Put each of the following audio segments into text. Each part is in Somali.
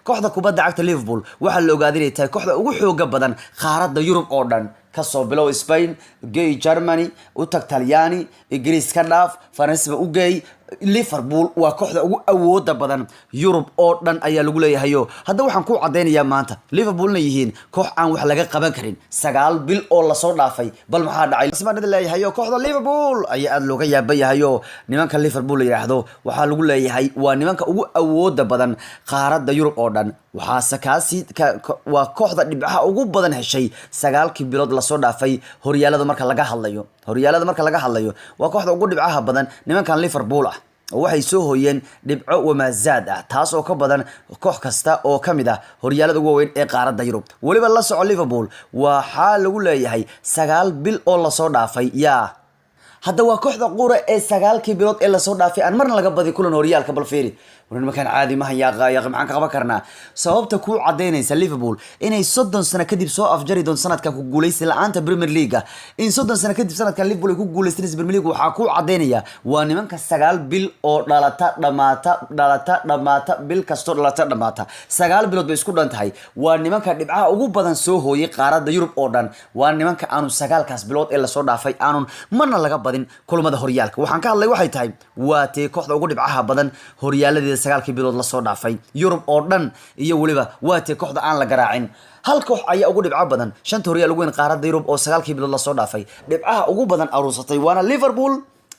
kooxda kubadda cagta Liverpool waxa la ogaaday inay tahay kooxda ugu xooga badan qaaradda Yurub oo dhan kasoo bilow Spain gay Germany u tag Talyaani Ingiriis ka dhaaf Faransiiska u gay Liverpool waa kooxda ugu awooda badan Yurub oo dhan ayaa lagu leeyahay hadda waxaan ku cadeynayaa maanta Liverpoolna yihiin koox aan wax laga qaban karin 9 bil oo la soo dhaafay bal maxaa dhacay ismaanada leeyahay kooxda Liverpool ayaa aad looga yaabayahay nimanka Liverpool la yiraahdo waxa lagu leeyahay waa nimanka ugu awooda badan qaaradda Yurub oo dhan waxa sakaasi waa kooxda dhibcaha ugu badan heshay 9 bilood la soo dhaafay horyaalada marka laga hadlayo waa kooxda ugu dhibcaha badan nimankan Liverpool ah waxay soo hooyeen dhibco wamazaad ah taas oo ka badan koox kasta oo kamid ah horyaalada ugu weyn ee qaaradda Yurub waliba la soco Liverpool waxa lagu leeyahay 9 bil oo la soo dhaafay hadda waa kooxda qura ee 9 bilood ee la soo dhaafay aan marna laga badi kulan horyaalka bal fiiri ورن مكان عادي ما هي قايق معك قبا كرنا sababta ku cadeynaysa Liverpool inay 30 sano kadib soo afjari doon sanadka ku guuleysay la'aanta Premier League in 30 sano kadib sanadka Liverpool ay ku guuleysay Premier League waxa ku cadeynaya waa nimanka 9 bil oo dhamaata bil kasto dhamaata 9 bilood bay isku dhantahay waa nimanka dhibcaha ugu badan soo hooyay qaaradda Yurub oo dhan waa nimanka aanu 9 kaas bilood ee la soo dhaafay aanun marna laga badin kulamada horyaalka waxaan ka hadlay waxay tahay waa tii kooxda ugu dhibcaha badan horyaalada 9 bilood la soo dhaafay Yurub oo dhan iyo waliba waatay kooxda aan la garaacin hal koox ayaa ugu dhibco badan shanta horyaal ugu weyn qaaradda Yurub oo 9 bilood la soo dhaafay dhibcaha ugu badan aruusatay waana Liverpool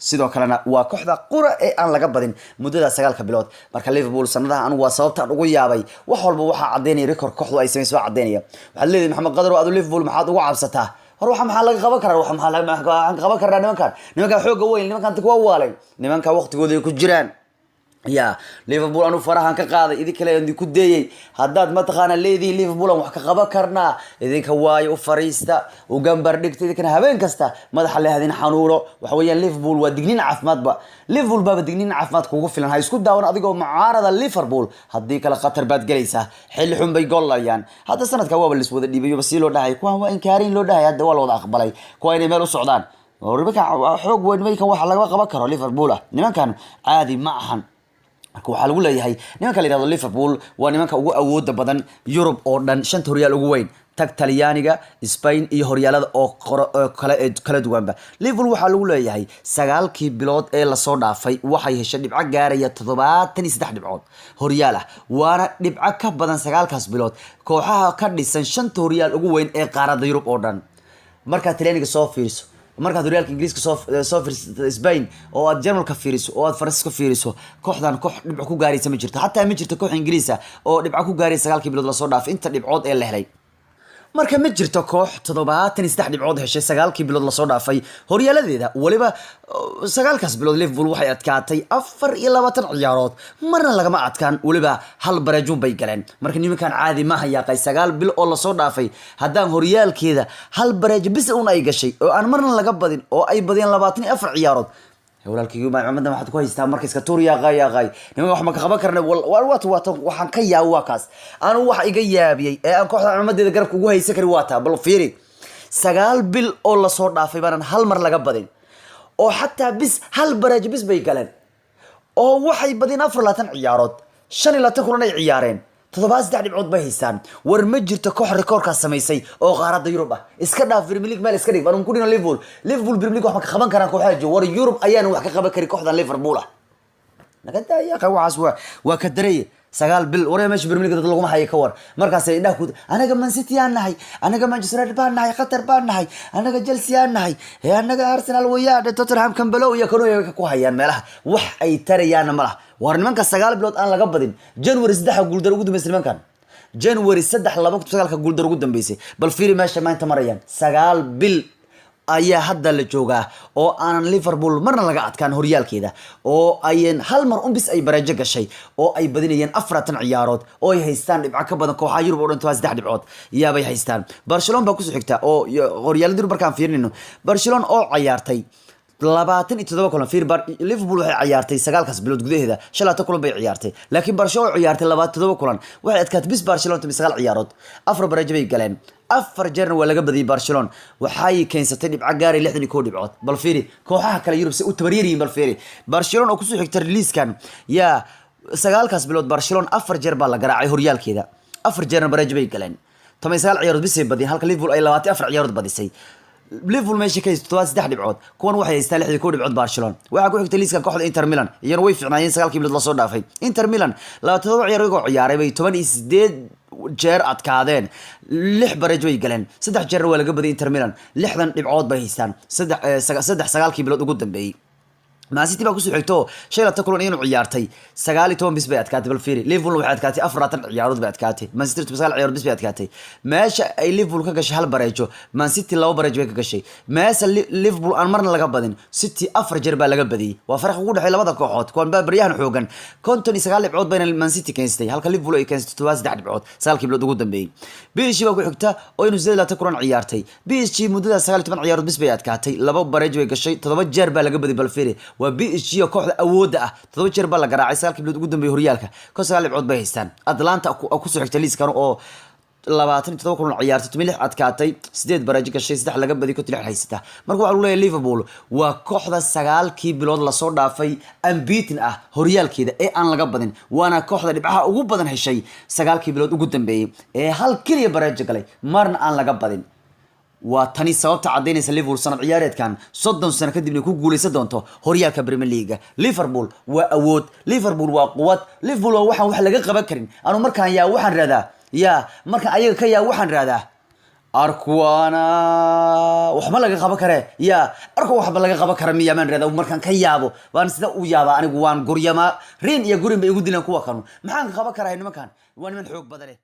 sidoo kalena waa kooxda qura ee aan laga badin muddada 9 bilood marka Liverpool sanadaha aan waa sababta ugu yaabay wax walba waxa cadeynay record kooxdu ay sameeyay cadeynaya waxa leeyahay Maxamed Qadar oo Liverpool maxaad ugu cabsataa hor waxa maxaa laga qaban karaa waxa maxaa laga qaban karaa nimankan xooga weyn nimankan kuwa waaleen nimanka waqtigooda ku jiraan يا ليفربول أنا فرحان كقاضي إذا كلا عندي كدية هداد ما تقانا ليدي ليفربول أنا وحكي قبا كرنا إذا كواي وفريستا وجنبر ديكت إذا كان هبين كستا ما دخل هذين حنورو وحويا ليفربول ودقنين عفمات بقى ليفربول بقى دقنين عفمات كوقف فيلن هاي سكوت داون أديكوا معارضة ليفربول هديك لقطر بات جليسة حلهم بيقول يعني هذا سنة كواب الأسود اللي بيجوا بس يلو ده كوا هو إنكارين لو ده هذا والله وضع أقبلي كوا إني ماله السعودان وربك حوق وين ما يكون واحد لقى قبا كرو ليفربول نما كان عادي معهن waxa lagu leeyahay nimanka la yiraahdo Liverpool waa nimanka ugu awooda badan Yurub oo dhan shanta horyaal ugu weyn tag Talyaaniga Spain iyo horyaalada oo kala duwanba Liverpool waxa lagu leeyahay 9 bilood ee la soo dhaafay waxay heshay dhibco gaaraya 73 dhibcood horyaal ah waana dhibco ka badan 9 kaas bilood kooxaha ka dhisan shanta horyaal ugu weyn ee qaaradda Yurub oo dhan marka Talyaaniga soo fiirso marka horyaalka Ingiriiska soo Spain oo aad Jarmalka fiiriso oo aad Faransiiska fiiriso kooxdan koox dhibco ku gaaraysa ma jirto hatta ma jirto koox Ingiriisa oo dhibco ku gaaraysa 9 bilood la soo dhaafay inta dhibcood ee la helay marka ma jirto koox 73 dhibcood heshay 9 bilood la soo dhaafay horyaaladeeda waliba 9 kaas bilood Liverpool waxay adkaatay 24 ciyaarood marna lagama adkaan waliba hal barajuun bay galeen marka nimankan caadi ma hayaaqay 9 bil oo la soo dhaafay hadaan horyaalkeeda hal baraj bis uun ay gashay oo aan marna laga badin oo ay badiyeen 24 ciyaarood walaalkii maxamed waxaad ku haystaa markiiska Tuuriya qaayaqay nimanka wax ma ka qaban karna waxaan ka yaawaa kaas aan wax iga yaabiyay ee aan kooxda camadeeda garabka ugu haysan kari waata bal fiiri 9 bil oo la soo dhaafay baan hal mar laga badin oo xataa bis hal baraj bis bay galeen oo waxay badin 24 ciyaarood 25 kulan ay ciyaareen 73 dhibcood bay haystaan war ma jirto koox rikoorka sameysay oo qaaradda Yurub ah iska dhaaf Premier League meel iska dhig baan ku dhino Liverpool Premier League wax ma ka qaban karaan kooxaha war Yurub ayaan wax ka qaban kari kooxda Liverpool ah naga daaya qawaas waa ka daray 9 bil waree meesha Premier League dad lagu maxay ka war markaas ay dhaaf anaga Man City aan nahay anaga Manchester United baan nahay Qatar baan nahay anaga Chelsea aan nahay anaga Arsenal waya Tottenham Campbell iyo kanu ku hayaan meelaha wax ay tarayaan malaha war nimanka 9 bilood aan laga badin January 3 guul dar ugu dambeysay nimankan January 3 2009 guul dar ugu dambeysay bal fiiri meesha maanta marayaan 9 bil ayaa hadda la joogaa oo aan Liverpool marna laga adkaan horyaalkeeda oo ayeen hal mar bis ay barajo gashay oo ay badinayeen 40 ciyaarood oo ay haystaan dhibco ka badan kooxaha Yurub oo dhan 3 dhibcood yaabay haystaan Barcelona baa ku soo xigta oo horyaalada Yurub markaan fiirnino Barcelona oo ciyaartay 27 kulan fiir Liverpool waxay ciyaartay 9 kaas bilood gudaheeda 5 kulan bay ciyaartay laakiin Barcelona ciyaartay 27 kulan waxay adkaatay bis Barcelona 9 ciyaarood afar barajo bay galeen afar jeerna waa laga badiyay Barcelona waxay keensatay dhibco gaar 61 dhibcood bal fiiri kooxaha kale Yurub si u tabariyeen bal fiiri Barcelona oo ku soo xigtay liiskan sagaalkaas bilood Barcelona afar jeer baa la garaacay horyaalkeeda afar jeerna bareej bay galeen 19 ciyaarood bisay badiyeen halka Liverpool ay 24 ciyaarood badisay Liverpool meesha ka haysto 3 dhibcood kuwan waxay haystaan 6 dhibcood Barcelona waxa ku xigtay liiska kooxda Inter Milan iyana way fiicnaayeen 9 bilood la soo dhaafay Inter Milan 27 ciyaar oo ciyaaray bay 18 jeer adkaadeen 6 bareej way galeen 3 jeer waa laga baday Inter Milan 60 dhibcood bay haystaan 3 bilood ugu dambeeyay Man City baa ku soo xigto sheelata kulan inuu ciyaartay 19 bis bay adkaatay bal fiiri Liverpool waxay adkaatay 40 ciyaarood bay adkaatay Man City 9 ciyaarood bis bay adkaatay meesha ay Liverpool ka gashay hal bareejo Man City 2 bareejo bay ka gashay meesha Liverpool aan marna laga badin City 4 jeer baa laga badiyay waa farq ugu dhaxay labada kooxood kuwan baa baryahan xoogan 59 dhibcood bayna Man City keensatay halka Liverpool ay keensatay 3 dhibcood 9 bilood ugu dambeeyay PSG baa ku xigta oo inuu 8 kulan ciyaartay PSG muddada 19 ciyaarood bis bay adkaatay 2 bareejo bay gashay 7 jeer baa laga badiyay bal fiiri waa PSG oo kooxda awooda ah 7 jeer baa la garaacay 9 bilood ugu dambeeyay horyaalka ka 9 dhibcood bay haystaan Atlanta ku soo xigtay liiskan oo 27 kulan ciyaartay 6 adkaatay 8 bareej gashay 3 laga badiyay 6 haysata marka waxa uu leeyahay Liverpool waa kooxda 9 bilood la soo dhaafay unbeaten ah horyaalkeeda ee aan laga badin waana kooxda dhibcaha ugu badan heshay 9 bilood ugu dambeeyay ee hal kaliya bareej galay marna aan laga badin waa tani sababta cadeynaysa Liverpool sanad ciyaareedkan 30 sano kadib ku guuleysan doonto horyaalka Premier League Liverpool waa awood Liverpool waa quwad Liverpool waa wax laga qaban karin anu markaan yaa waxaan raadaa markaan ayaga ka yaa waxaan raadaa Arkuana waxba laga qaban kare arko waxba laga qaban kara miyaa man raadaa markaan ka yaabo waan sida u yaaba anigu waan guryama reen iyo gurin bay igu dilaan kuwa kanu maxaan ka qaban karaa nimankan waa niman xoog badan